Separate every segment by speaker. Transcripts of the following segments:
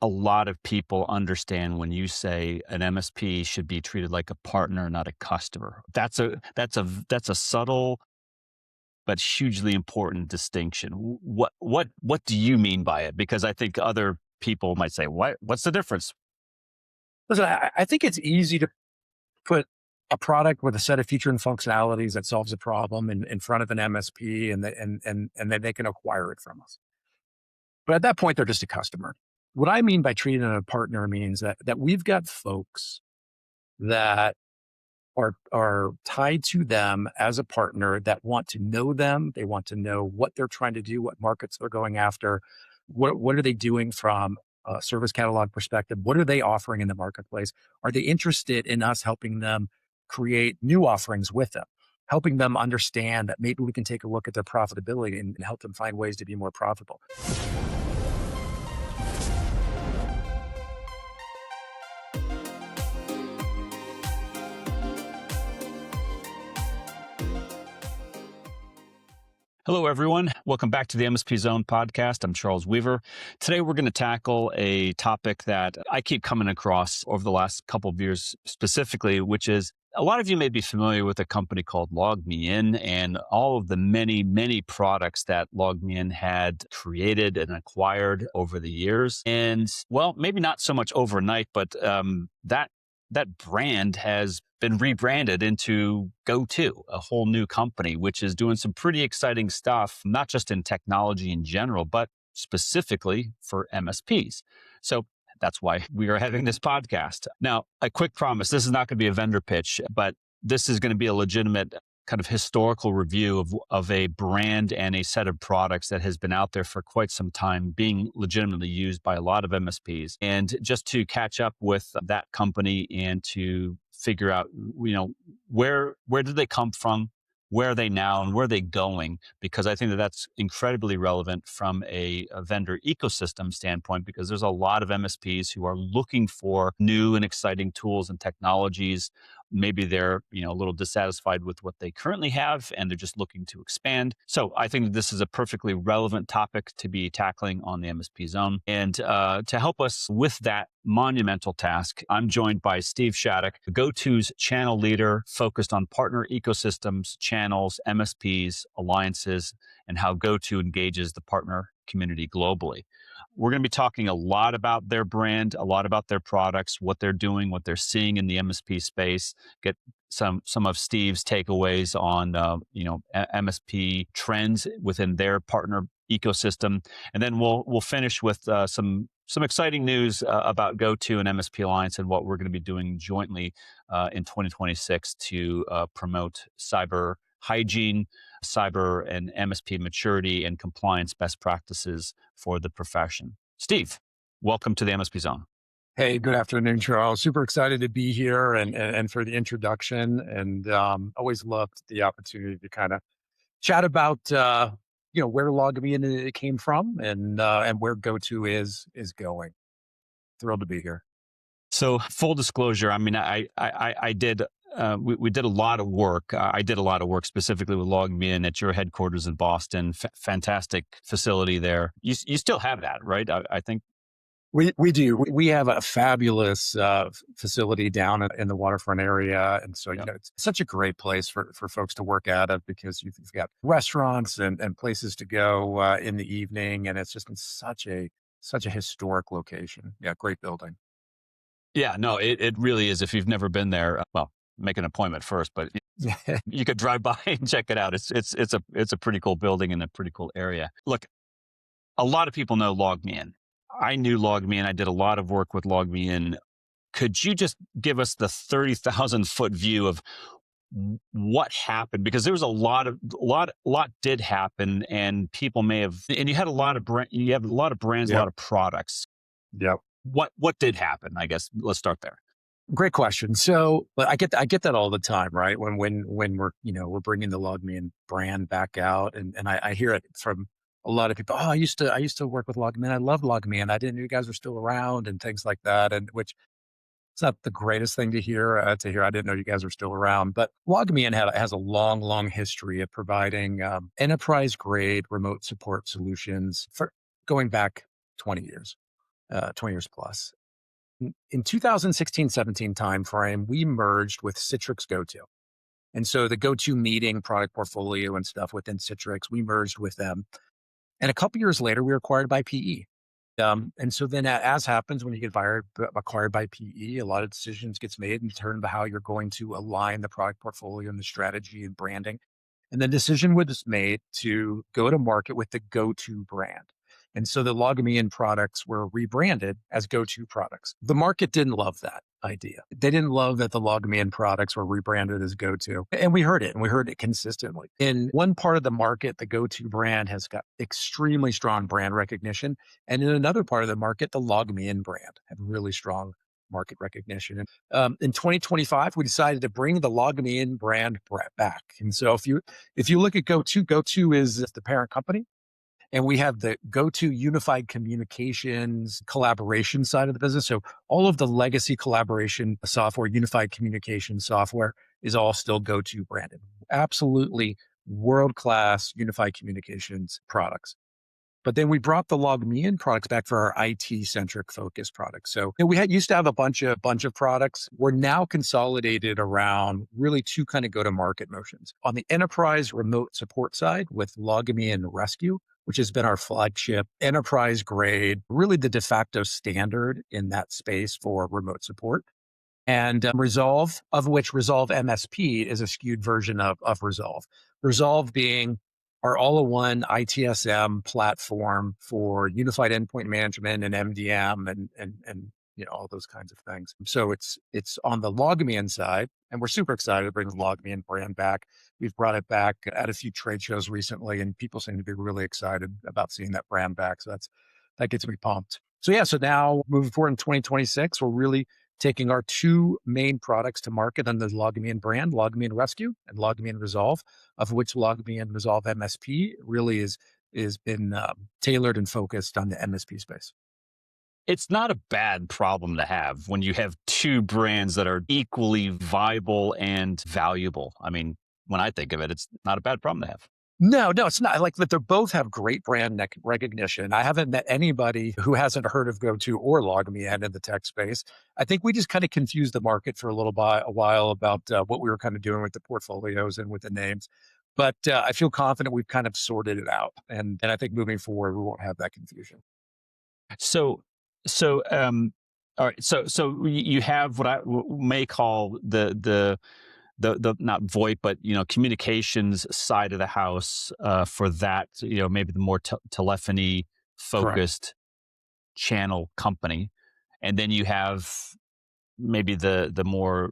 Speaker 1: a lot of people understand when you say an MSP should be treated like a partner, not a customer. That's a subtle but hugely important distinction. What do you mean by it? Because I think other people might say, What's the difference?"
Speaker 2: Listen, I think it's easy to put a product with a set of feature and functionalities that solves a problem in front of an MSP and then they can acquire it from us. But at that point, they're just a customer. What I mean by treating them as a partner means that we've got folks that are tied to them as a partner that want to know them. They want to know what they're trying to do, what markets they're going after, what are they doing from a service catalog perspective? What are they offering in the marketplace? Are they interested in us helping them create new offerings with them? Helping them understand that maybe we can take a look at their profitability and help them find ways to be more profitable.
Speaker 1: Hello, everyone. Welcome back to the MSP Zone podcast. I'm Charles Weaver. Today, we're going to tackle a topic that I keep coming across over the last couple of years specifically, which is a lot of you may be familiar with a company called LogMeIn and all of the many, many products that LogMeIn had created and acquired over the years. And well, maybe not so much overnight, but that brand has been rebranded into GoTo, a whole new company, which is doing some pretty exciting stuff, not just in technology in general, but specifically for MSPs. So that's why we are having this podcast. Now, a quick promise, this is not going to be a vendor pitch, but this is going to be a legitimate kind of historical review of a brand and a set of products that has been out there for quite some time, being legitimately used by a lot of MSPs. And just to catch up with that company and to figure out, where did they come from? Where are they now and where are they going? Because I think that that's incredibly relevant from a vendor ecosystem standpoint, because there's a lot of MSPs who are looking for new and exciting tools and technologies. Maybe they're, a little dissatisfied with what they currently have and they're just looking to expand. So I think that this is a perfectly relevant topic to be tackling on the MSP Zone. And to help us with that monumental task, I'm joined by Steve Shattuck, GoTo's channel leader focused on partner ecosystems, channels, MSPs, alliances, and how GoTo engages the partner community globally. We're going to be talking a lot about their brand, a lot about their products, what they're doing, what they're seeing in the MSP space, get some of Steve's takeaways on MSP trends within their partner ecosystem, and then we'll finish with some exciting news about GoTo and MSP Alliance and what we're going to be doing jointly in 2026 to promote cyber hygiene, cyber and MSP maturity and compliance best practices for the profession. Steve, welcome to the MSP Zone.
Speaker 2: Hey, good afternoon, Charles. Super excited to be here and for the introduction, and always loved the opportunity to kind of chat about where LogMeIn came from and where GoTo is going. Thrilled to be here.
Speaker 1: So, full disclosure, I mean, I did. We did a lot of work. I did a lot of work specifically with LogMeIn at your headquarters in Boston. Fantastic facility there. You still have that, right? I think.
Speaker 2: We do. We have a fabulous facility down in the waterfront area. And so,
Speaker 1: Yep.
Speaker 2: it's such a great place for folks to work at it because you've got restaurants and places to go in the evening. And it's just in such a historic location. Yeah, great building.
Speaker 1: Yeah, no, it really is. If you've never been there, well, make an appointment first, but you could drive by and check it out. It's a pretty cool building and a pretty cool area. Look, a lot of people know LogMeIn. I knew LogMeIn. I did a lot of work with LogMeIn. Could you just give us the 30,000 foot view of what happened? Because there was a lot did happen, and people may have, and you had a lot of you have a lot of brands, a
Speaker 2: Yep.
Speaker 1: lot of products.
Speaker 2: Yep.
Speaker 1: What did happen? I guess let's start there.
Speaker 2: Great question. So, but I get that all the time, right? When we're bringing the LogMeIn brand back out, and I hear it from a lot of people. Oh, I used to work with LogMeIn. I love LogMeIn. I didn't know you guys were still around and things like that. And which it's not the greatest thing to hear. I didn't know you guys were still around. But LogMeIn has a long history of providing enterprise grade remote support solutions for going back 20 years. 20 years plus. In 2016-17 timeframe, we merged with Citrix GoTo. And so the GoTo meeting product portfolio and stuff within Citrix, we merged with them. And a couple years later, we were acquired by PE. And so then, as happens when you get acquired by PE, a lot of decisions gets made in terms of how you're going to align the product portfolio and the strategy and branding. And the decision was made to go to market with the Go-To brand. And so the LogMeIn products were rebranded as Go-To products. The market didn't love that idea. They didn't love that the LogMeIn products were rebranded as Go-To. And we heard it, and we heard it consistently. In one part of the market, the Go-To brand has got extremely strong brand recognition. And in another part of the market, the LogMeIn brand had really strong market recognition. And in 2025, we decided to bring the LogMeIn brand back. And so if you look at GoTo, GoTo is the parent company, and we have the GoTo unified communications collaboration side of the business. So all of the legacy collaboration software, unified communication software is all still GoTo branded. Absolutely world-class unified communications products. But then we brought the LogMeIn products back for our IT-centric focus products. So we used to have a bunch of products. We're now consolidated around really two kind of go-to-market motions. On the enterprise remote support side with LogMeIn Rescue, which has been our flagship enterprise grade, really the de facto standard in that space for remote support. And Resolve, of which Resolve MSP is a skewed version of Resolve. Resolve being our all-in-one ITSM platform for unified endpoint management and MDM and all those kinds of things. So it's on the LogMeIn side, and we're super excited to bring the LogMeIn brand back. We've brought it back at a few trade shows recently, and people seem to be really excited about seeing that brand back. So that gets me pumped. So now moving forward in 2026, we're really taking our two main products to market under the LogMeIn brand, LogMeIn Rescue and LogMeIn Resolve, of which LogMeIn Resolve MSP really is been tailored and focused on the MSP space.
Speaker 1: It's not a bad problem to have when you have two brands that are equally viable and valuable. I mean, when I think of it, it's not a bad problem to have.
Speaker 2: No, it's not like that. They both have great brand recognition. I haven't met anybody who hasn't heard of GoTo or LogMeIn in the tech space. I think we just kind of confused the market for a while about what we were kind of doing with the portfolios and with the names. But I feel confident we've kind of sorted it out, and I think moving forward we won't have that confusion.
Speaker 1: So, all right. So you have what I may call the not VoIP, but communications side of the house for that. Maybe the more telephony
Speaker 2: Correct.
Speaker 1: focused channel company, and then you have maybe the more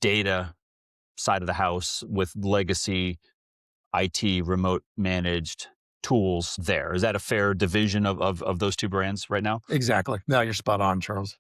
Speaker 1: data side of the house with legacy IT remote managed tools there. Is that a fair division of those two brands right now?
Speaker 2: Exactly. No, you're spot on, Charles.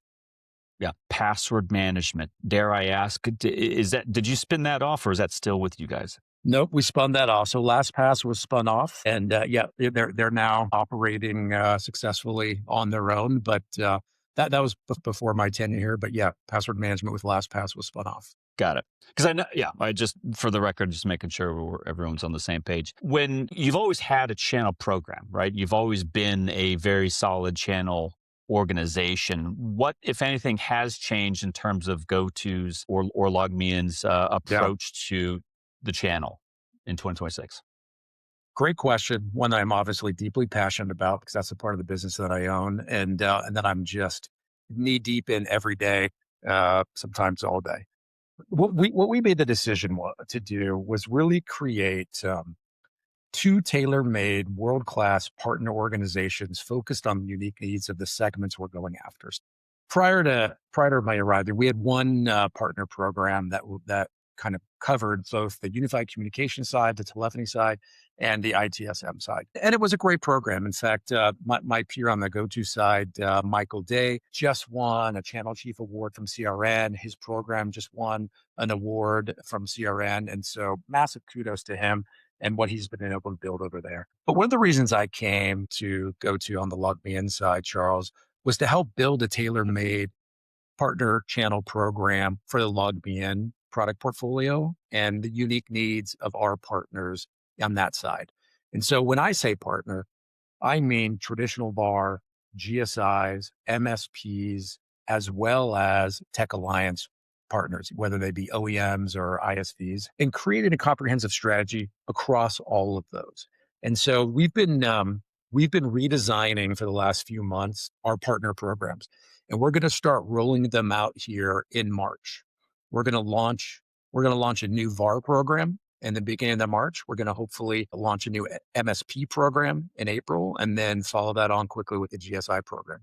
Speaker 1: Yeah. Password management. Dare I ask, did you spin that off or is that still with you guys?
Speaker 2: Nope, we spun that off. So LastPass was spun off, and they're now operating successfully on their own. But that was before my tenure here. But yeah, password management with LastPass was spun off.
Speaker 1: Got it. Because I know, yeah, I just, for the record, just making sure everyone's on the same page. When you've always had a channel program, right? You've always been a very solid channel organization. What, if anything, has changed in terms of GoTo's or LogMeIn's
Speaker 2: Yeah,
Speaker 1: approach to the channel in 2026?
Speaker 2: great question. One that I'm obviously deeply passionate about because that's a part of the business that I own, and that I'm just knee deep in every day, sometimes all day. What we made the decision to do was really create two tailor-made world-class partner organizations focused on the unique needs of the segments we're going after. Prior to my arrival, we had one partner program that kind of covered both the unified communication side, the telephony side, and the ITSM side. And it was a great program. In fact, my peer on the GoTo side, Michael Day, just won a Channel Chief Award from CRN. His program just won an award from CRN. And so massive kudos to him and what he's been able to build over there. But one of the reasons I came to GoTo on the LogMeIn side, Charles, was to help build a tailor-made partner channel program for the LogMeIn product portfolio and the unique needs of our partners on that side. And so when I say partner, I mean traditional VAR, GSIs, MSPs, as well as tech alliance partners, whether they be OEMs or ISVs, and created a comprehensive strategy across all of those. And so we've been redesigning for the last few months our partner programs, and we're going to start rolling them out here in March. We're going to launch we're going to launch a new VAR program in the beginning of March. We're going to hopefully launch a new MSP program in April, and then follow that on quickly with the GSI program.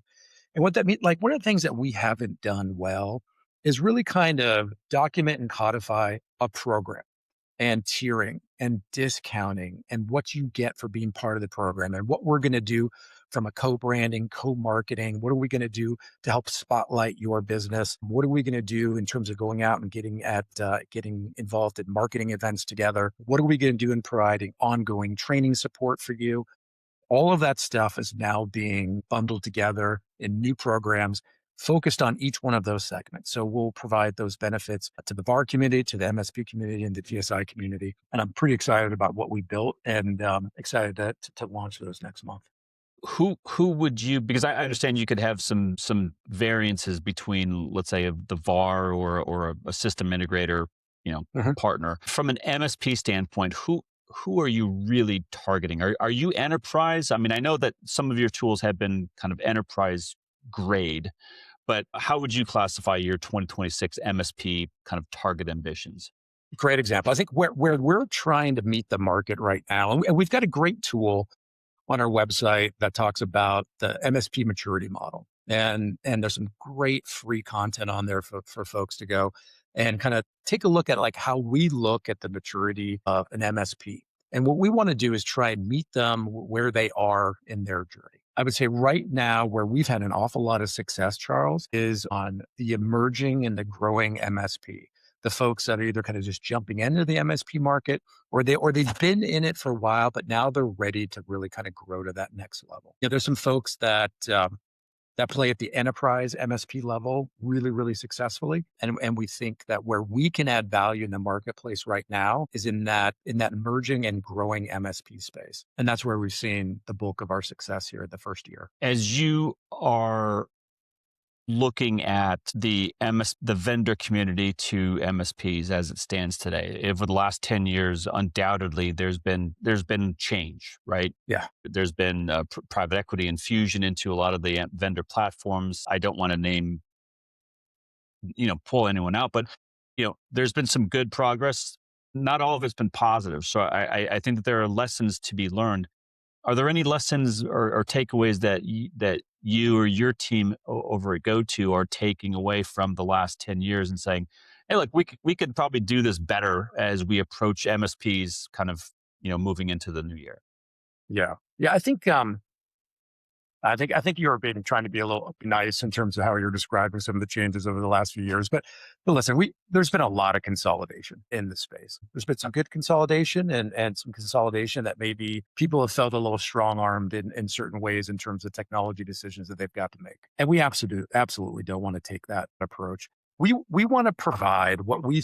Speaker 2: And what that means, like one of the things that we haven't done well is really kind of document and codify a program and tiering and discounting and what you get for being part of the program and what we're going to do from a co-branding, co-marketing. What are we going to do to help spotlight your business? What are we going to do in terms of going out and getting involved in marketing events together? What are we going to do in providing ongoing training support for you? All of that stuff is now being bundled together in new programs focused on each one of those segments. So we'll provide those benefits to the VAR community, to the MSP community, and the GSI community. And I'm pretty excited about what we built, and excited to launch those next month.
Speaker 1: Who would you, because I understand you could have some variances between, let's say, the VAR or a system integrator,
Speaker 2: Mhm.
Speaker 1: partner. From an MSP standpoint, who are you really targeting? Are you enterprise? I mean, I know that some of your tools have been kind of enterprise grade, but how would you classify your 2026 MSP kind of target ambitions?
Speaker 2: Great example. I think where we're trying to meet the market right now, and we've got a great tool on our website that talks about the MSP maturity model. And there's some great free content on there for folks to go and kind of take a look at like how we look at the maturity of an MSP. And what we want to do is try and meet them where they are in their journey. I would say right now, where we've had an awful lot of success, Charles, is on the emerging and the growing MSP. The folks that are either kind of just jumping into the MSP market, or they've been in it for a while, but now they're ready to really kind of grow to that next level. There's some folks that play at the enterprise MSP level really, really successfully, and we think that where we can add value in the marketplace right now is in that emerging and growing MSP space, and that's where we've seen the bulk of our success here in the first year.
Speaker 1: As you are looking at the vendor community to MSPs as it stands today, over the last 10 years, undoubtedly there's been change, right?
Speaker 2: Yeah,
Speaker 1: There's been private equity infusion into a lot of the vendor platforms. I don't want to name, pull anyone out, but there's been some good progress. Not all of it's been positive. So I think that there are lessons to be learned. Are there any lessons or takeaways that you or your team over at GoTo are taking away from the last 10 years and saying, hey, look, we could probably do this better as we approach MSPs kind of, moving into the new year?
Speaker 2: yeah, yeah. I think you're being trying to be a little nice in terms of how you're describing some of the changes over the last few years. But listen, there's been a lot of consolidation in the space. There's been some good consolidation and some consolidation that maybe people have felt a little strong armed in certain ways in terms of technology decisions that they've got to make. And we absolutely don't want to take that approach. We want to provide what we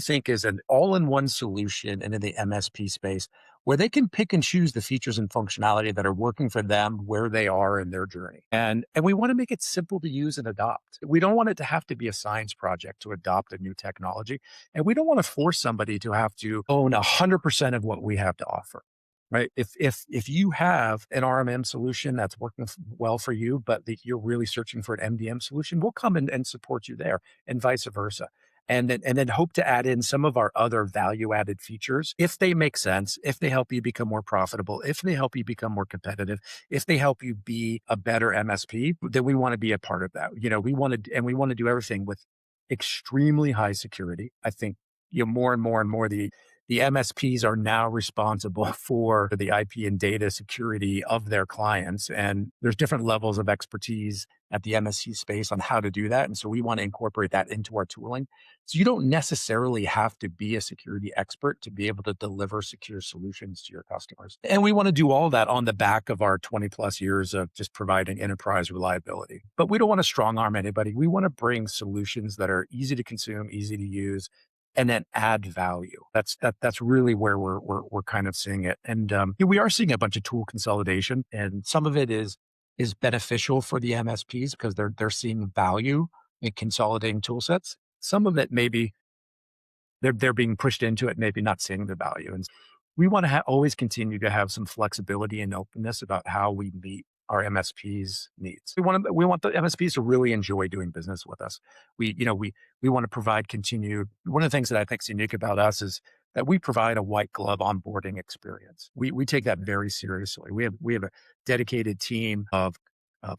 Speaker 2: think is an all-in-one solution into the MSP space where they can pick and choose the features and functionality that are working for them where they are in their journey. And we want to make it simple to use and adopt. We don't want it to have to be a science project to adopt a new technology. And we don't want to force somebody to have to own 100% of what we have to offer. Right. If you have an RMM solution that's working well for you, but that you're really searching for an MDM solution, we'll come in and support you there, and vice versa. And then hope to add in some of our other value added features if they make sense, if they help you become more profitable, if they help you become more competitive, if they help you be a better MSP, then we want to be a part of that. We want to do everything with extremely high security. I think more and more and more the MSPs are now responsible for the IP and data security of their clients. And there's different levels of expertise at the MSP space on how to do that. And so we want to incorporate that into our tooling. So you don't necessarily have to be a security expert to be able to deliver secure solutions to your customers. And we want to do all that on the back of our 20 plus years of just providing enterprise reliability. But we don't want to strong arm anybody. We want to bring solutions that are easy to consume, easy to use, and then add value. That's really where we're kind of seeing it. And we are seeing a bunch of tool consolidation, and some of it is is beneficial for the MSPs because they're seeing value in consolidating tool sets. Some of it maybe they're being pushed into it, maybe not seeing the value. And we want to always continue to have some flexibility and openness about how we meet our MSPs needs. We want the MSPs to really enjoy doing business with us. We want to provide continued. One of the things that I think is unique about us is that we provide a white glove onboarding experience. We take that very seriously. We have a dedicated team of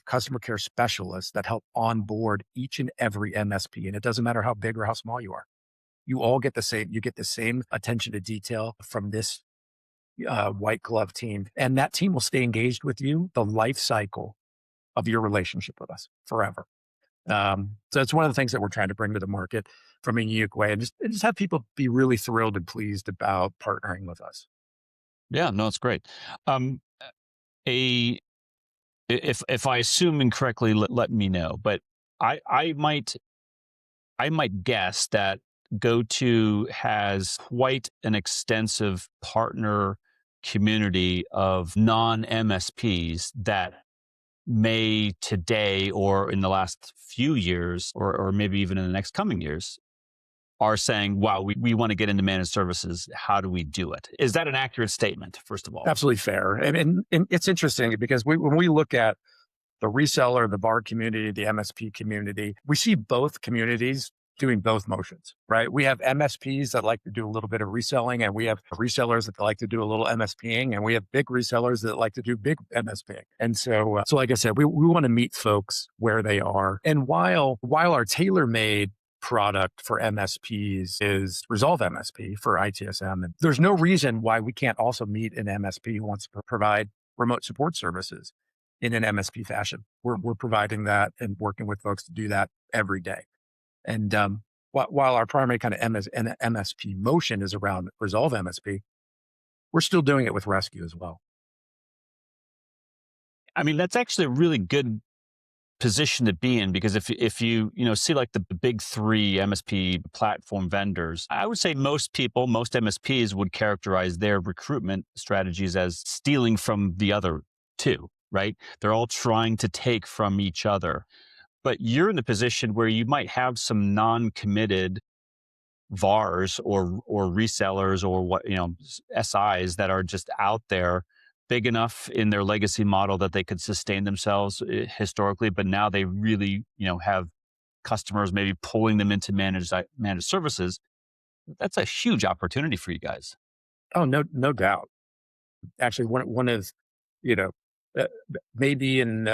Speaker 2: customer care specialists that help onboard each and every MSP, and it doesn't matter how big or how small you are. You get the same attention to detail from this white glove team, and that team will stay engaged with you the life cycle of your relationship with us forever. So it's one of the things that we're trying to bring to the market from a unique way, and just have people be really thrilled and pleased about partnering with us.
Speaker 1: Yeah, no, it's great. A if I assume incorrectly, let me know. But I I might I might guess that GoTo has quite an extensive partner community of non MSPs that may today or in the last few years or maybe even in the next coming years are saying, wow, we want to get into managed services. How do we do it? Is that an accurate statement, first of all?
Speaker 2: Absolutely fair, and it's interesting because when we look at the reseller, the VAR community, the MSP community. We see both communities doing both motions, right? We have MSPs that like to do a little bit of reselling, and we have resellers that like to do a little MSPing, and we have big resellers that like to do big MSPing. And so like I said, we want to meet folks where they are. And while our tailor-made product for MSPs is Resolve MSP for ITSM, and there's no reason why we can't also meet an MSP who wants to provide remote support services in an MSP fashion. We're providing that and working with folks to do that every day. And while our primary kind of MSP motion is around Resolve MSP, we're still doing it with Rescue as well.
Speaker 1: I mean, that's actually a really good position to be in because if you see like the big three MSP platform vendors, I would say most MSPs would characterize their recruitment strategies as stealing from the other two, right? They're all trying to take from each other. But you're in a position where you might have some non-committed VARs or resellers or SIs that are just out there big enough in their legacy model that they could sustain themselves historically, but now they really have customers maybe pulling them into managed services. That's a huge opportunity for you guys.
Speaker 2: Oh, no doubt. Actually, one is, you know, maybe in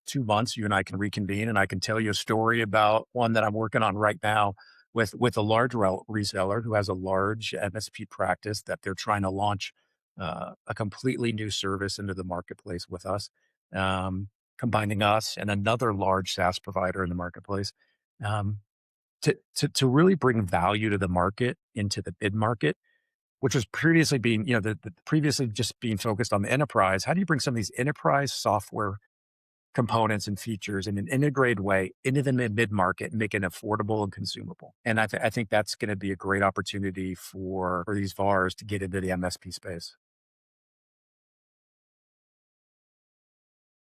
Speaker 2: 2 months, you and I can reconvene, and I can tell you a story about one that I'm working on right now with a large reseller who has a large MSP practice that they're trying to launch a completely new service into the marketplace with us, combining us and another large SaaS provider in the marketplace. Um, to really bring value to the market into the mid market, which was previously being, previously just being focused on the enterprise. How do you bring some of these enterprise software components and features in an integrated way into the mid market and make it affordable and consumable? And I think that's going to be a great opportunity for these VARs to get into the MSP space.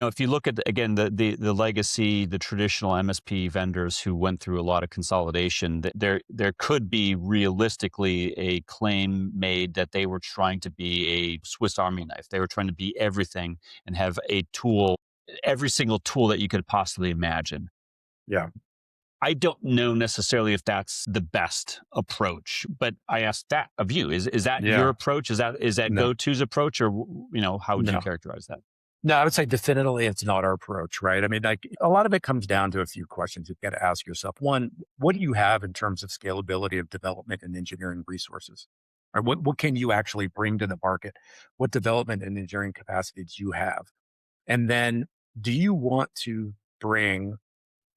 Speaker 1: If you look at again the legacy, the traditional MSP vendors who went through a lot of consolidation, there could be realistically a claim made that they were trying to be a Swiss Army knife. They were trying to be everything and have a tool, every single tool that you could possibly imagine.
Speaker 2: Yeah.
Speaker 1: I don't know necessarily if that's the best approach, but I asked that of you. Is that your
Speaker 2: Yeah.
Speaker 1: approach? Is that
Speaker 2: No,
Speaker 1: GoTo's approach, or how would you
Speaker 2: no.
Speaker 1: characterize that?
Speaker 2: No, I would say definitively it's not our approach, right? I mean, like a lot of it comes down to a few questions you've got to ask yourself. One, what do you have in terms of scalability of development and engineering resources? Or what can you actually bring to the market? What development and engineering capacity do you have? And then do you want to bring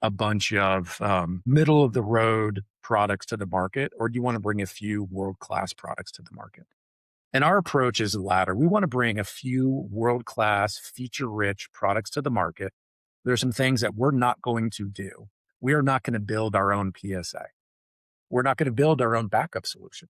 Speaker 2: a bunch of middle of the road products to the market, or do you want to bring a few world class products to the market? And our approach is the latter. We want to bring a few world class, feature rich products to the market. There's some things that we're not going to do. We are not going to build our own PSA. We're not going to build our own backup solution.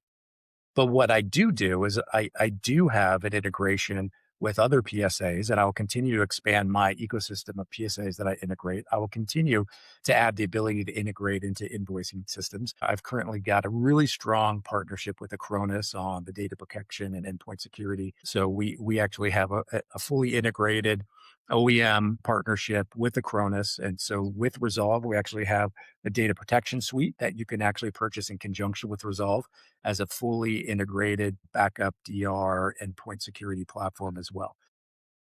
Speaker 2: But what I do is I do have an integration with other PSAs, and I will continue to expand my ecosystem of PSAs that I integrate. I will continue to add the ability to integrate into invoicing systems. I've currently got a really strong partnership with Acronis on the data protection and endpoint security. So we actually have a fully integrated OEM partnership with Acronis. And so with Resolve, we actually have a data protection suite that you can actually purchase in conjunction with Resolve as a fully integrated backup DR endpoint security platform as well.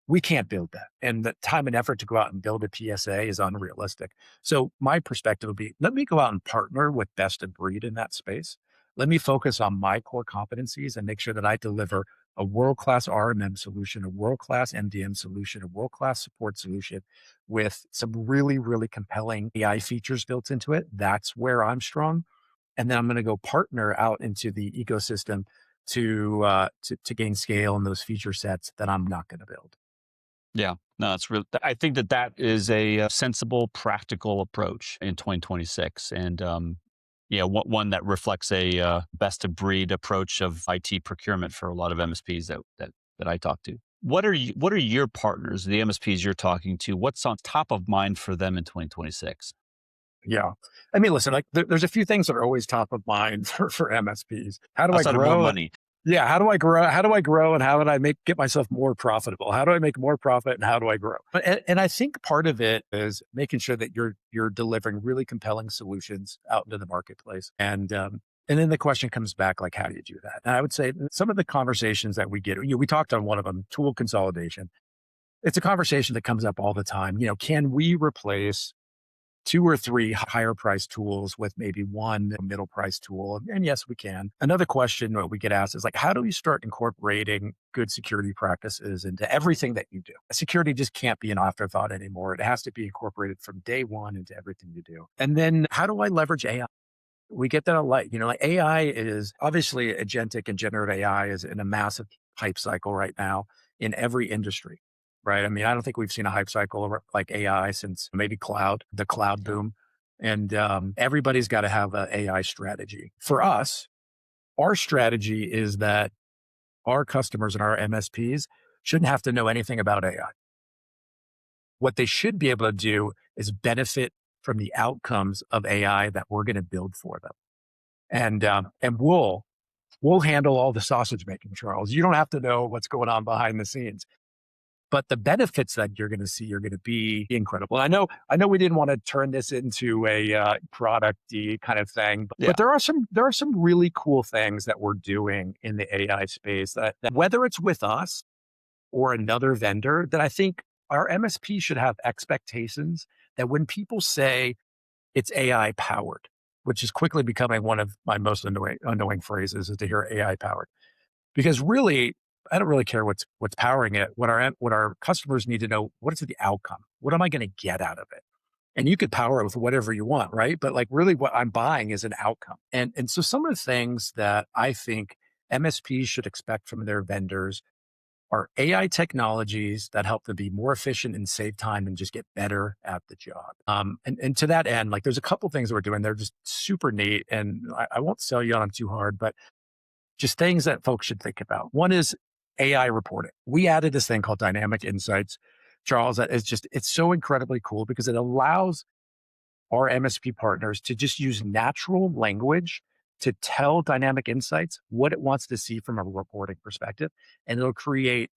Speaker 2: We can't build that. And the time and effort to go out and build a PSA is unrealistic. So my perspective would be, let me go out and partner with best of breed in that space. Let me focus on my core competencies and make sure that I deliver a world-class RMM solution, a world-class MDM solution, a world-class support solution with some really, really compelling AI features built into it. That's where I'm strong. And then I'm going to go partner out into the ecosystem to gain scale in those feature sets that I'm not going to build.
Speaker 1: Yeah, no, it's real. I think that that is a sensible, practical approach in 2026, and yeah, one that reflects a best of breed approach of IT procurement for a lot of MSPs that I talk to. What are your partners, the MSPs you're talking to? What's on top of mind for them in 2026?
Speaker 2: Yeah. I mean, listen, like there's a few things that are always top of mind for MSPs. How do I
Speaker 1: Outside of more
Speaker 2: grow?
Speaker 1: money,
Speaker 2: Yeah. How do I grow? How do I grow? And how do I get myself more profitable? How do I make more profit and how do I grow? And I think part of it is making sure that you're delivering really compelling solutions out into the marketplace. And then the question comes back, like, how do you do that? And I would say some of the conversations that we get, we talked on one of them, tool consolidation. It's a conversation that comes up all the time. Can we replace two or three higher priced tools with maybe one middle priced tool? And yes, we can. Another question that we get asked is like, how do we start incorporating good security practices into everything that you do? Security just can't be an afterthought anymore. It has to be incorporated from day one into everything you do. And then how do I leverage AI? We get that a lot. Like AI is obviously agentic and generative AI is in a massive hype cycle right now in every industry, right? I mean, I don't think we've seen a hype cycle like AI since maybe the cloud boom. And everybody's got to have an AI strategy. For us, our strategy is that our customers and our MSPs shouldn't have to know anything about AI. What they should be able to do is benefit from the outcomes of AI that we're going to build for them. And we'll handle all the sausage making, Charles. You don't have to know what's going on behind the scenes, but the benefits that you're going to see are going to be incredible. And I know we didn't want to turn this into a product-y kind of thing,
Speaker 1: yeah,
Speaker 2: but there are some really cool things that we're doing in the AI space that whether it's with us or another vendor, that I think our MSP should have expectations that when people say it's AI powered, which is quickly becoming one of my most annoying phrases is to hear AI powered. Because really, I don't really care what's powering it. What our customers need to know, what is the outcome? What am I going to get out of it? And you could power it with whatever you want, right? But like really what I'm buying is an outcome. And so some of the things that I think MSPs should expect from their vendors are AI technologies that help them be more efficient and save time and just get better at the job. And to that end, like there's a couple things we're doing. They're just super neat. And I won't sell you on them too hard, but just things that folks should think about. One is AI reporting. We added this thing called dynamic insights, Charles, that is just, it's so incredibly cool because it allows our MSP partners to just use natural language to tell Dynamic Insights what it wants to see from a reporting perspective. And it'll create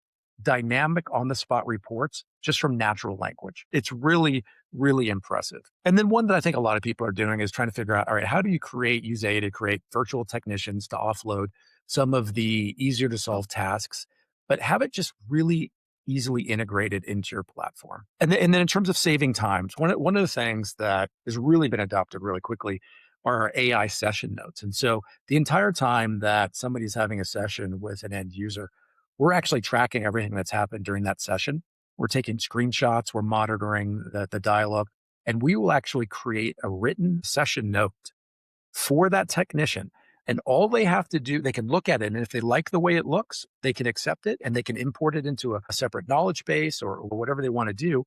Speaker 2: dynamic on the spot reports just from natural language. It's really, really impressive. And then one that I think a lot of people are doing is trying to figure out, all right, how do you use AI to create virtual technicians to offload some of the easier to solve tasks, but have it just really easily integrated into your platform. And then in terms of saving times, one of the things that has really been adopted really quickly are our AI session notes. And so the entire time that somebody's having a session with an end user, we're actually tracking everything that's happened during that session. We're taking screenshots, we're monitoring the dialogue, and we will actually create a written session note for that technician. And all they have to do, they can look at it. And if they like the way it looks, they can accept it and they can import it into a separate knowledge base or whatever they want to do.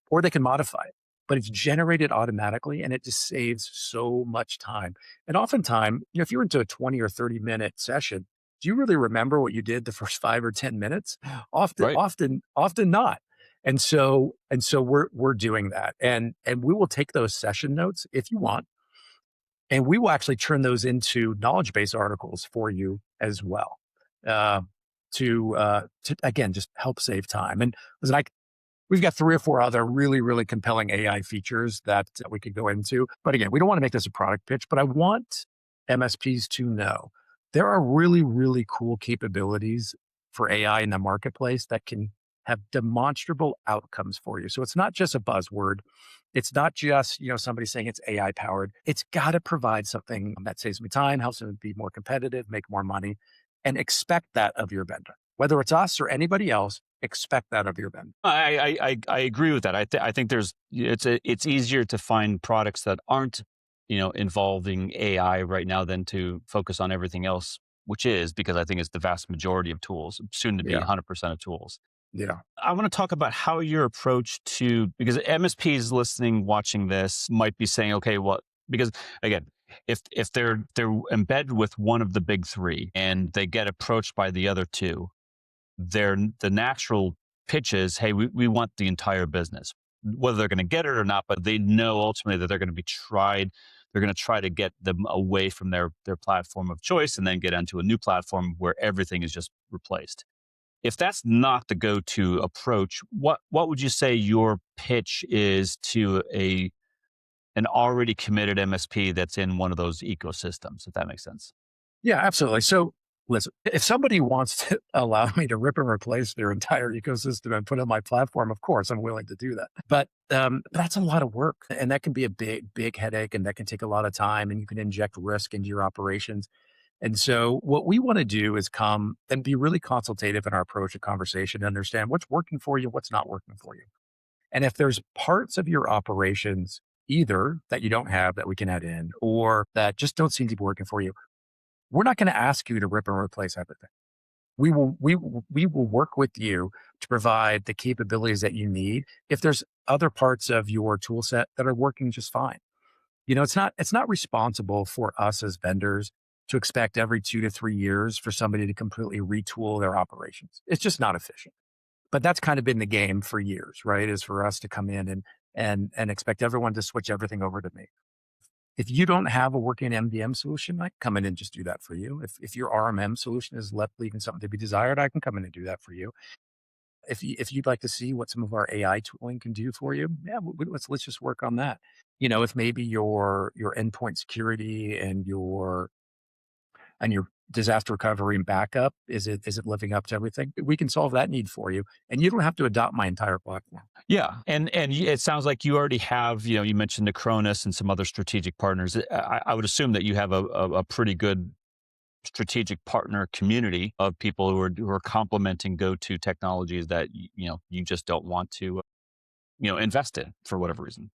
Speaker 2: Or they can modify it. But it's generated automatically and it just saves so much time. And oftentimes, if you're into a 20 or 30 minute session, do you really remember what you did the first 5 or 10 minutes?
Speaker 1: Right.
Speaker 2: Often not. And so we're doing that. And we will take those session notes if you want, and we will actually turn those into knowledge base articles for you as well. Uh, to again just help save time. And listen, we've got 3 or 4 other really, really compelling AI features that we could go into. But again, we don't want to make this a product pitch, but I want MSPs to know there are really, really cool capabilities for AI in the marketplace that can have demonstrable outcomes for you. So it's not just a buzzword. It's not just, somebody saying it's AI powered. It's got to provide something that saves me time, helps me be more competitive, make more money, and expect that of your vendor. Whether it's us or anybody else, expect that of your vendor.
Speaker 1: I agree with that. I think it's easier to find products that aren't involving AI right now than to focus on everything else, which is because I think it's the vast majority of tools, soon to be
Speaker 2: Yeah.
Speaker 1: 100% of tools.
Speaker 2: Yeah.
Speaker 1: I want to talk about how your approach to, because MSPs listening, watching this might be saying, okay, well, because again, if they're embedded with one of the big three and they get approached by the other two, the natural pitch is, hey, we want the entire business, whether they're going to get it or not, but they know ultimately that they're going to be tried. They're going to try to get them away from their platform of choice and then get onto a new platform where everything is just replaced. If that's not the go-to approach, what would you say your pitch is to an already committed MSP that's in one of those ecosystems, if that makes sense?
Speaker 2: Yeah, absolutely. So listen, if somebody wants to allow me to rip and replace their entire ecosystem and put on my platform, of course, I'm willing to do that. But that's a lot of work. And that can be a big, big headache, and that can take a lot of time, and you can inject risk into your operations. And so what we want to do is come and be really consultative in our approach to conversation, to understand what's working for you, what's not working for you. And if there's parts of your operations either that you don't have that we can add in, or that just don't seem to be working for you, we're not going to ask you to rip and replace everything. We will work with you to provide the capabilities that you need. If there's other parts of your tool set that are working just fine, it's not responsible for us as vendors to expect every 2 to 3 years for somebody to completely retool their operations. It's just not efficient. But that's kind of been the game for years, right? Is for us to come in and expect everyone to switch everything over to me. If you don't have a working MDM solution, I can come in and just do that for you. If your RMM solution is left leaving something to be desired, I can come in and do that for you. If you'd like to see what some of our AI tooling can do for you, yeah, let's just work on that. If maybe your endpoint security and your disaster recovery and backup, is it living up to everything? We can solve that need for you, and you don't have to adopt my entire platform.
Speaker 1: Yeah, and it sounds like you already have. You mentioned Acronis and some other strategic partners. I would assume that you have a pretty good strategic partner community of people who are complementing go-to technologies that you just don't want to invest in for whatever reason.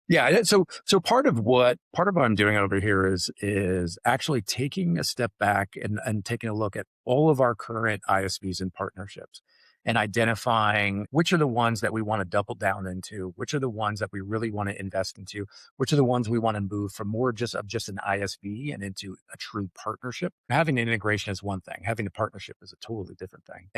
Speaker 2: Yeah. So part of what I'm doing over here is actually taking a step back and taking a look at all of our current ISVs and partnerships, and identifying which are the ones that we want to double down into, which are the ones that we really want to invest into, which are the ones we want to move from more just an ISV and into a true partnership. Having an integration is one thing. Having a partnership is a totally different thing.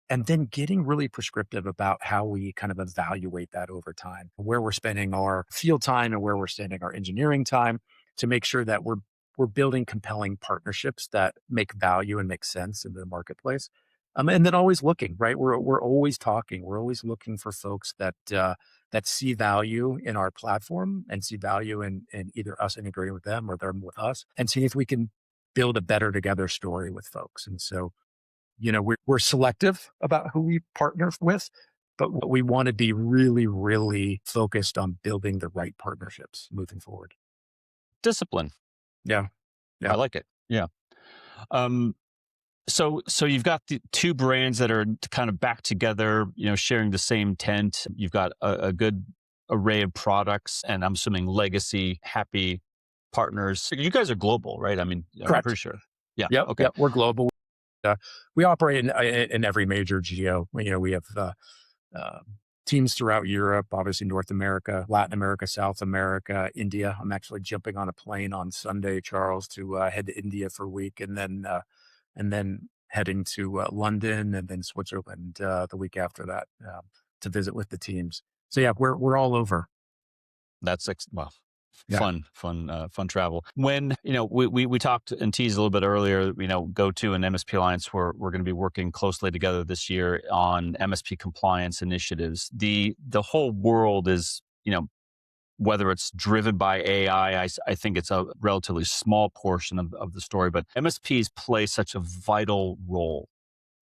Speaker 2: And then getting really prescriptive about how we kind of evaluate that over time, where we're spending our field time and where we're spending our engineering time, to make sure that we're building compelling partnerships that make value and make sense in the marketplace. And then always looking, right? We're always talking. We're always looking for folks that see value in our platform and see value in either us integrating with them or them with us, and see if we can build a better together story with folks. And so we're selective about who we partner with, but we want to be really, really focused on building the right partnerships moving forward.
Speaker 1: Discipline.
Speaker 2: Yeah.
Speaker 1: I
Speaker 2: Yeah.
Speaker 1: like it. Yeah. Um, so you've got the two brands that are kind of back together, sharing the same tent. You've got a good array of products, and I'm assuming legacy happy partners. So you guys are global, right? I mean, I'm pretty
Speaker 2: Correct.
Speaker 1: sure. Yeah.
Speaker 2: Yep.
Speaker 1: Okay.
Speaker 2: Yep. We're global. We operate in every major geo. We have uh, teams throughout Europe, obviously North America, Latin America, South America, India. I'm actually jumping on a plane on Sunday, Charles, to head to India for a week, and and then heading to London and then Switzerland the week after that to visit with the teams. So yeah, we're all over.
Speaker 1: Well,
Speaker 2: Yeah,
Speaker 1: fun travel. When we talked and teased a little bit earlier. Go to an MSP Alliance. We're going to be working closely together this year on MSP compliance initiatives. The whole world is whether it's driven by AI, I think it's a relatively small portion of the story, but MSPs play such a vital role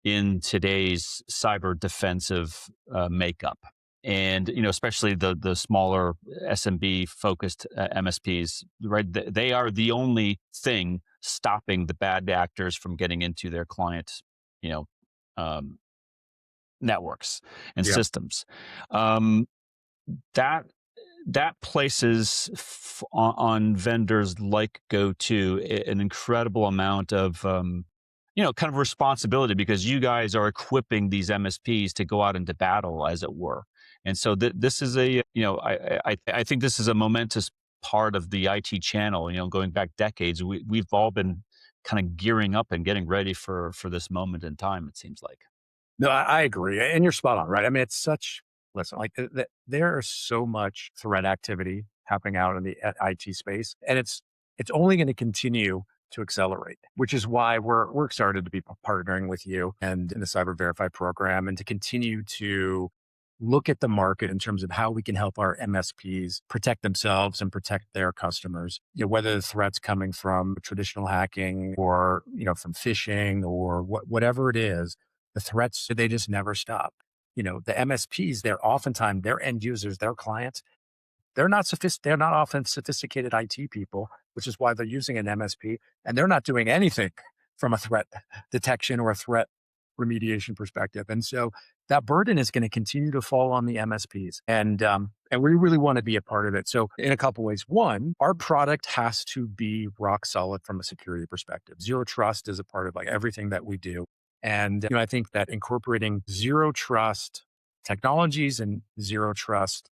Speaker 1: in today's cyber defensive makeup. And especially the smaller SMB focused MSPs, right? They are the only thing stopping the bad actors from getting into their clients, you know, um, networks and
Speaker 2: yeah.
Speaker 1: systems. Um, that that places on vendors like GoTo an incredible amount of kind of responsibility, because you guys are equipping these MSPs to go out into battle, as it were. And so this is I think this is a momentous part of the IT channel. Going back decades, we've all been kind of gearing up and getting ready for this moment in time. It seems like.
Speaker 2: No, I agree, and you're spot on, right? I mean, it's such listen, like there is so much threat activity happening out in the IT space, and it's only going to continue to accelerate, which is why we're excited to be partnering with you and in the Cyber Verify program, and to continue to look at the market in terms of how we can help our MSPs protect themselves and protect their customers. Whether the threat's coming from traditional hacking or from phishing or whatever it is, the threats, they just never stop. The MSPs, they're oftentimes their end users, their clients, they're not often sophisticated IT people, which is why they're using an MSP, and they're not doing anything from a threat detection or a threat remediation perspective. And so that burden is going to continue to fall on the MSPs. And we really want to be a part of it. So in a couple ways, one, our product has to be rock solid from a security perspective. Zero trust is a part of like everything that we do. And I think that incorporating zero trust technologies and zero trust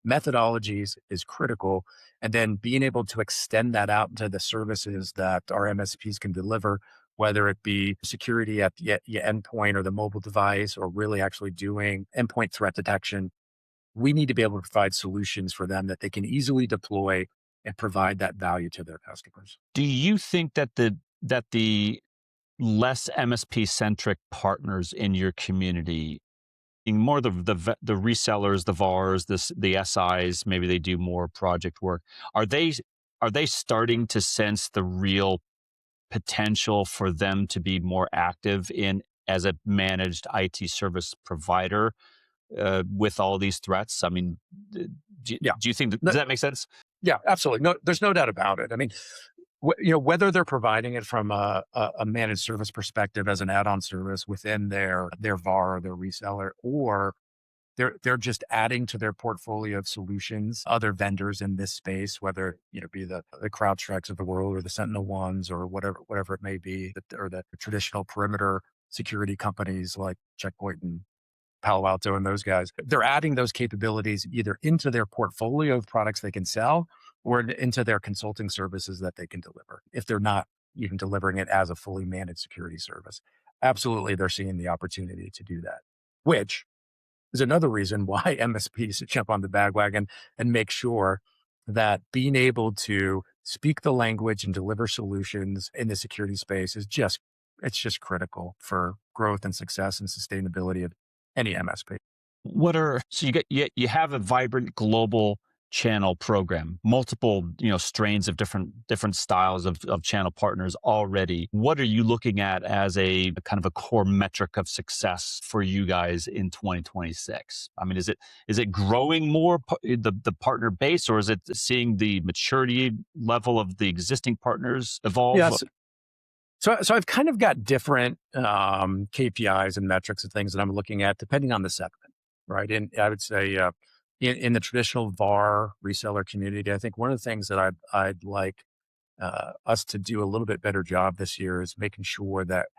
Speaker 2: methodologies is critical. And then being able to extend that out to the services that our MSPs can deliver, whether it be security at the endpoint or the mobile device, or really actually doing endpoint threat detection. We need to be able to provide solutions for them that they can easily deploy and provide that value to their customers.
Speaker 1: Do you think that the less MSP centric partners in your community, being more the resellers, the VARs, the SIs, maybe they do more project work, are they starting to sense the real potential for them to be more active in as a managed IT service provider with all these threats? I mean, do
Speaker 2: Yeah.
Speaker 1: you think
Speaker 2: No,
Speaker 1: does that make sense?
Speaker 2: yeah, absolutely. No, there's no doubt about it. I mean, whether they're providing it from a managed service perspective as an add-on service within their VAR or their reseller, or they're just adding to their portfolio of solutions, other vendors in this space, whether be the CrowdStrikes of the world or the Sentinel ones or whatever it may be, or the traditional perimeter security companies like Checkpoint and Palo Alto and those guys. They're adding those capabilities either into their portfolio of products they can sell or into their consulting services that they can deliver, if they're not even delivering it as a fully managed security service. Absolutely, they're seeing the opportunity to do that, which is another reason why MSPs should jump on the bandwagon and make sure that being able to speak the language and deliver solutions in the security space it's just critical for growth and success and sustainability of any MSP.
Speaker 1: So you have a vibrant global channel program, multiple strains of different styles of channel partners already. What are you looking at as a kind of a core metric of success for you guys in 2026? I mean, is it growing more the partner base, or is it seeing the maturity level of the existing partners evolve?
Speaker 2: Yes. So I've kind of got different KPIs and metrics and things that I'm looking at depending on the segment, right? And I would say in the traditional VAR reseller community, I think one of the things that I'd like us to do a little bit better job this year is making sure that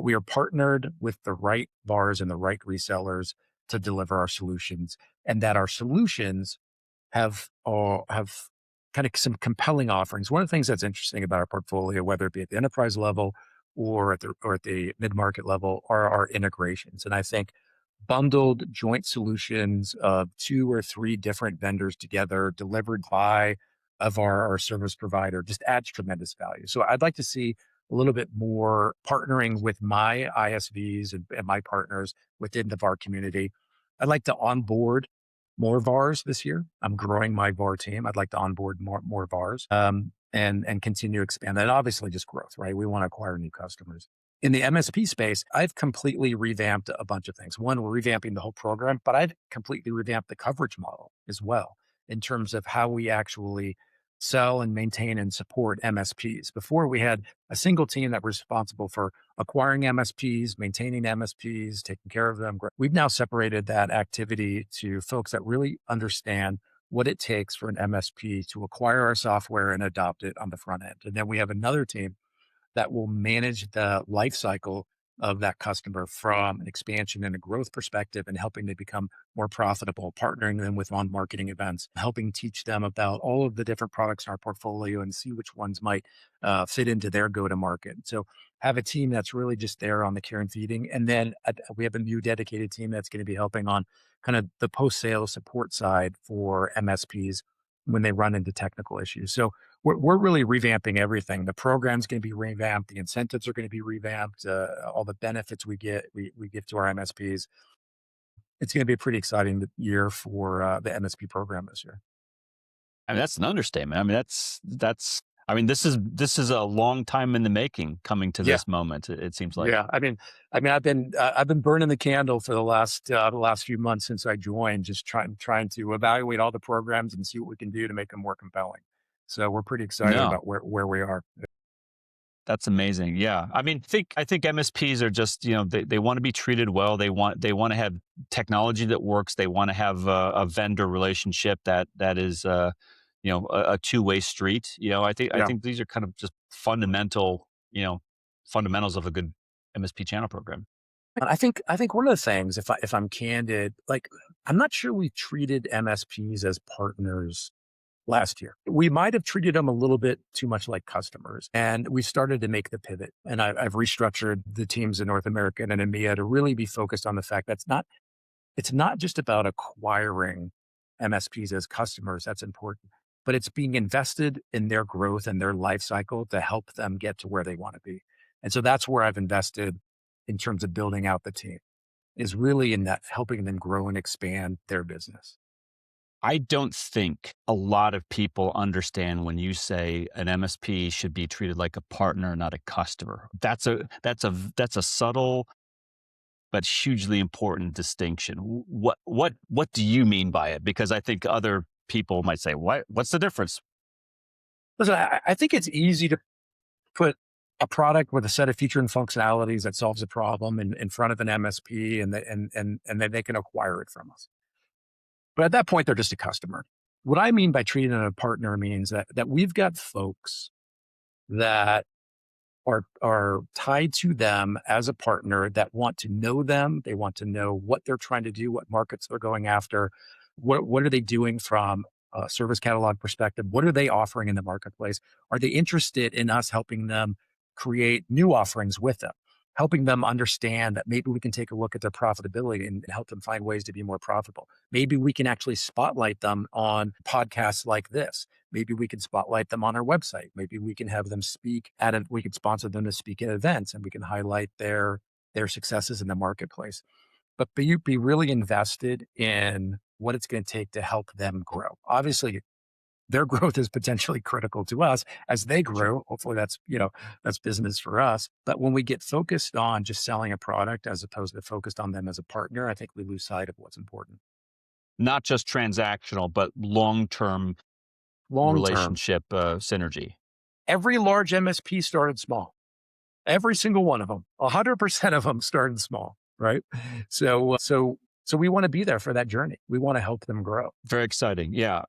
Speaker 2: we are partnered with the right VARs and the right resellers to deliver our solutions, and that our solutions have kind of some compelling offerings. One of the things that's interesting about our portfolio, whether it be at the enterprise level or at the mid-market level are our integrations. And I think bundled joint solutions of 2 or 3 different vendors together delivered by of our service provider just adds tremendous value. So I'd like to see a little bit more partnering with my ISVs and my partners within the VAR community. I'd like to onboard more VARs this year. I'm growing my VAR team. I'd like to onboard more VARs, and continue to expand that. Obviously, just growth, right? We want to acquire new customers. In the MSP space, I've completely revamped a bunch of things. One, we're revamping the whole program, but I've completely revamped the coverage model as well in terms of how we actually sell and maintain and support MSPs. Before, we had a single team that was responsible for acquiring MSPs, maintaining MSPs, taking care of them. We've now separated that activity to folks that really understand what it takes for an MSP to acquire our software and adopt it on the front end. And then we have another team that will manage the life cycle of that customer from an expansion and a growth perspective and helping to become more profitable, partnering them with on marketing events, helping teach them about all of the different products in our portfolio and see which ones might fit into their go to market. So have a team that's really just there on the care and feeding. And then we have a new dedicated team that's going to be helping on kind of the post sale support side for MSPs when they run into technical issues. So we're really revamping everything. The program's going to be revamped. The incentives are going to be revamped. All the benefits we give to our MSPs. It's going to be a pretty exciting year for the MSP program this year.
Speaker 1: I mean, that's an understatement. I mean, I mean, this is a long time in the making coming to
Speaker 2: Yeah,
Speaker 1: this moment. It seems like.
Speaker 2: yeah. I've been burning the candle for the last few months since I joined, just trying to evaluate all the programs and see what we can do to make them more compelling. So we're pretty excited
Speaker 1: No,
Speaker 2: about where we are.
Speaker 1: that's amazing. Yeah. I think MSPs are just, they want to be treated well. They want to have technology that works. They want to have a vendor relationship that is a two-way street. I
Speaker 2: Yeah.
Speaker 1: think these are kind of just fundamentals of a good MSP channel program.
Speaker 2: And I think one of the things, if I'm candid, like I'm not sure we treated MSPs as partners last year. We might have treated them a little bit too much like customers, and we started to make the pivot. And I've restructured the teams in North America and in EMEA to really be focused on the fact that it's not just about acquiring MSPs as customers. That's important, but it's being invested in their growth and their life cycle to help them get to where they want to be. And so that's where I've invested in terms of building out the team is really in that helping them grow and expand their business.
Speaker 1: I don't think a lot of people understand when you say an MSP should be treated like a partner, not a customer. That's a subtle but hugely important distinction. What do you mean by it? Because I think other people might say, What's the difference?"
Speaker 2: Listen, I think it's easy to put a product with a set of feature and functionalities that solves a problem in front of an MSP and then they can acquire it from us. But at that point, they're just a customer. What I mean by treating them as a partner means that we've got folks that are tied to them as a partner that want to know them. They want to know what they're trying to do, what markets they're going after, what are they doing from a service catalog perspective? What are they offering in the marketplace? Are they interested in us helping them create new offerings with them? Helping them understand that maybe we can take a look at their profitability and help them find ways to be more profitable. Maybe we can actually spotlight them on podcasts like this. Maybe we can spotlight them on our website. Maybe we can have them we can sponsor them to speak at events and we can highlight their successes in the marketplace. But be really invested in what it's going to take to help them grow. Obviously, their growth is potentially critical to us as they
Speaker 1: Sure.
Speaker 2: grow. Hopefully that's business for us. But when we get focused on just selling a product as opposed to focused on them as a partner, I think we lose sight of what's important.
Speaker 1: Not just transactional, but long-term
Speaker 2: Long term,
Speaker 1: relationship synergy.
Speaker 2: every large MSP started small. Every single one of them, 100% of them started small, right? So we want to be there for that journey. We want to help them grow.
Speaker 1: Very exciting. Yeah.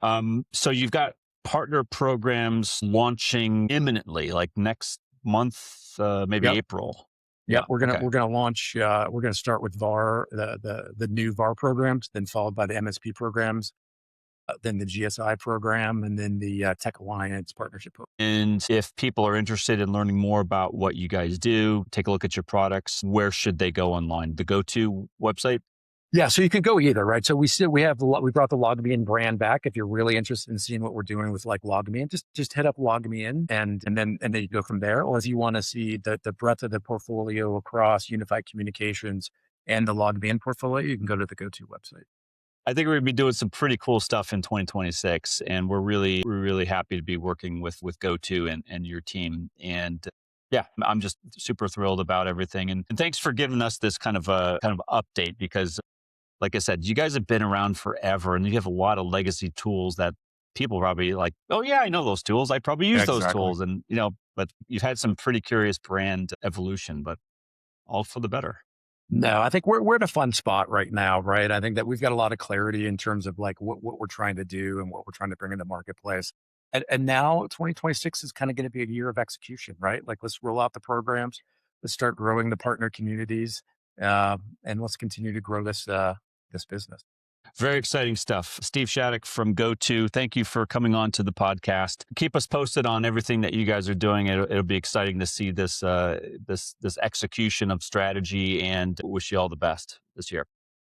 Speaker 1: So you've got partner programs launching imminently, like next month, maybe
Speaker 2: Yep.
Speaker 1: April.
Speaker 2: Yep,
Speaker 1: Yeah.
Speaker 2: we're gonna
Speaker 1: Okay.
Speaker 2: we're gonna launch. We're gonna start with VAR, the new VAR programs, then followed by the MSP programs. then the GSI program, and then the Tech Alliance partnership program.
Speaker 1: And if people are interested in learning more about what you guys do, take a look at your products, where should they go online? The go-to website?
Speaker 2: Yeah, so you could go either, right? So we have we brought the LogMeIn brand back. If you're really interested in seeing what we're doing with like LogMeIn, just hit up LogMeIn and then you go from there. Or if you want to see the breadth of the portfolio across unified communications and the LogMeIn portfolio, you can go to the GoTo website.
Speaker 1: I think we're going to be doing some pretty cool stuff in 2026, and we're really happy to be working with GoTo and your team. And yeah, I'm just super thrilled about everything. And thanks for giving us this kind of update because, like I said, you guys have been around forever, and you have a lot of legacy tools that people probably like. Oh yeah, I know those tools. I probably use those
Speaker 2: Exactly.
Speaker 1: tools, and but you've had some pretty curious brand evolution, but all for the better.
Speaker 2: No, I think we're at a fun spot right now, right? I think that we've got a lot of clarity in terms of like what we're trying to do and what we're trying to bring in the marketplace. And now 2026 is kind of going to be a year of execution, right? Like let's roll out the programs, let's start growing the partner communities, and let's continue to grow this business.
Speaker 1: Very exciting stuff. Steve Shattuck from GoTo, thank you for coming on to the podcast. Keep us posted on everything that you guys are doing. It'll be exciting to see this execution of strategy, and wish you all the best this year.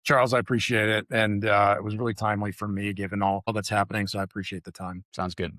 Speaker 2: Charles, I appreciate it, and it was really timely for me given all that's happening. So I appreciate the time.
Speaker 1: Sounds good.